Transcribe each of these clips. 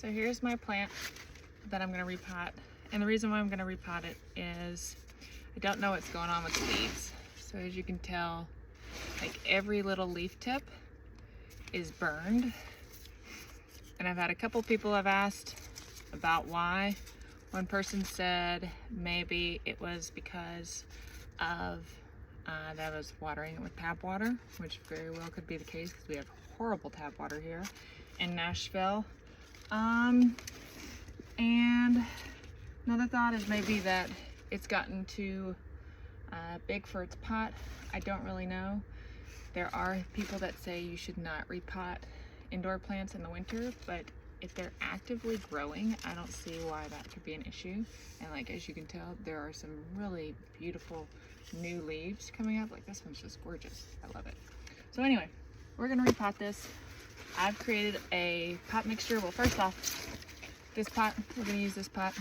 So here's my plant that I'm gonna repot. And the reason why I'm gonna repot it is I don't know what's going on with the leaves. So as you can tell, like every little leaf tip is burned. And I've had a couple people have asked about why. One person said maybe it was because of that I was watering it with tap water, which very well could be the case because we have horrible tap water here in Nashville. And another thought is maybe that it's gotten too big for its pot. I don't really know. There are people that say you should not repot indoor plants in the winter, but if they're actively growing, I don't see why that could be an issue. And like, as you can tell, there are some really beautiful new leaves coming up. Like this one's just gorgeous. I love it. So anyway, we're gonna repot this. I've created a pot mixture. Well, first off, this pot, we're gonna use this pot.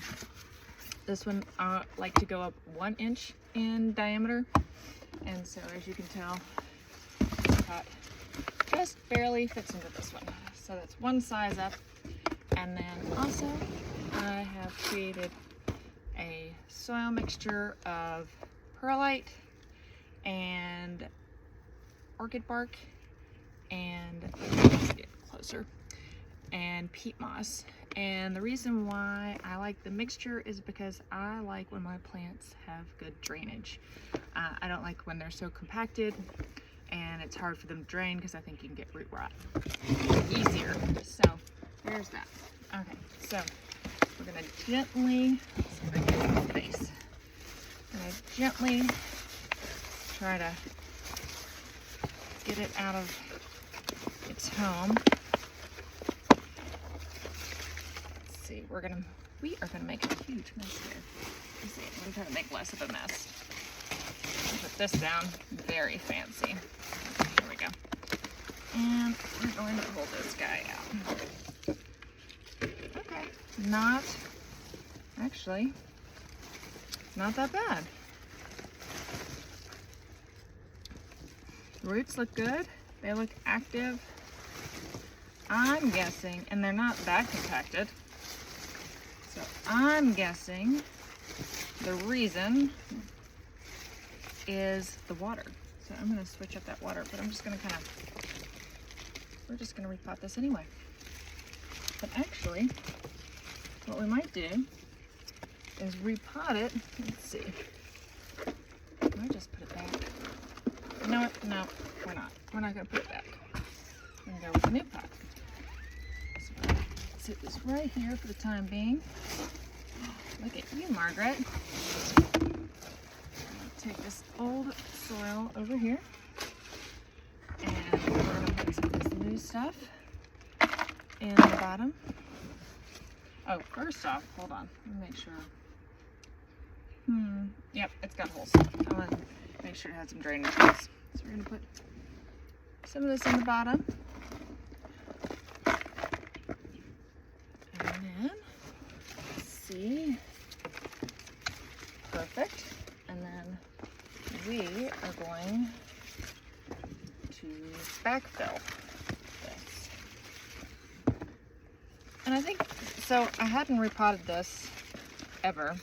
This one I like to go up 1 inch in diameter. And so as you can tell, this pot just barely fits into this one. So that's one size up. And then also I have created a soil mixture of perlite and orchid bark and, let's get closer, and peat moss. And the reason why I like the mixture is because I like when my plants have good drainage. I don't like when they're so compacted and it's hard for them to drain because I think you can get root rot easier. So there's that. Okay, so we're gonna gently, let's see if I can get some space. I'm gonna gently try to get it out of its home. Let's see, we are gonna make a huge mess here. Let's see, I'm gonna try to make less of a mess. Put this down, very fancy. Here we go. And we're going to pull this guy out. Okay, actually, not that bad. Roots look good, they look active. I'm guessing, and they're not that compacted, so I'm guessing the reason is the water. So I'm gonna switch up that water, but I'm just gonna we're just gonna repot this anyway. But actually, what we might do is repot it. Let's see. Can I just put it back? You know what? No, we're not. We're not gonna put it back. We're gonna go with a new pot. So I'm gonna sit this right here for the time being. Look at you, Margaret. Take this old soil over here, and we're gonna put some of this new stuff in the bottom. Oh, first off, hold on, let me make sure. Yep, it's got holes. I want to make sure it has some drainage holes. So we're gonna put some of this in the bottom, and then let's see, perfect. And then we are going to backfill this. And I think, so I hadn't repotted this ever.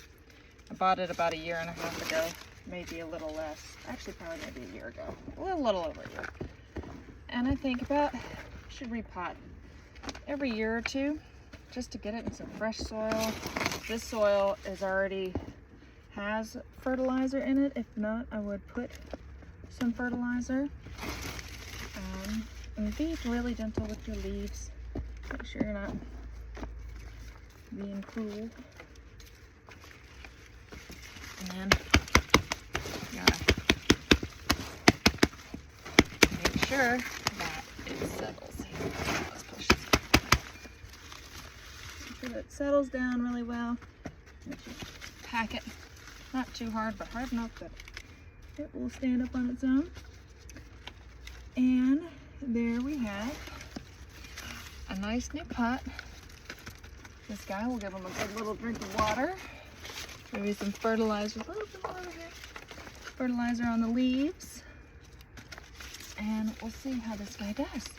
I bought it about 1.5 years ago, maybe a little less. Actually, probably maybe a year ago. A little over a year. And I think about, should repot every year or two, just to get it in some fresh soil. This soil is already has fertilizer in it. If not, I would put some fertilizer. And be really gentle with your leaves. Make sure you're not being cruel. And then you gotta make sure that it settles. Let's push this. Make sure that it settles down really well. Make sure you pack it. Not too hard, but hard enough that it will stand up on its own. And there we have a nice new pot. This guy will give him a good little drink of water. Maybe some fertilizer, a little bit more over here. Fertilizer on the leaves. And we'll see how this guy does.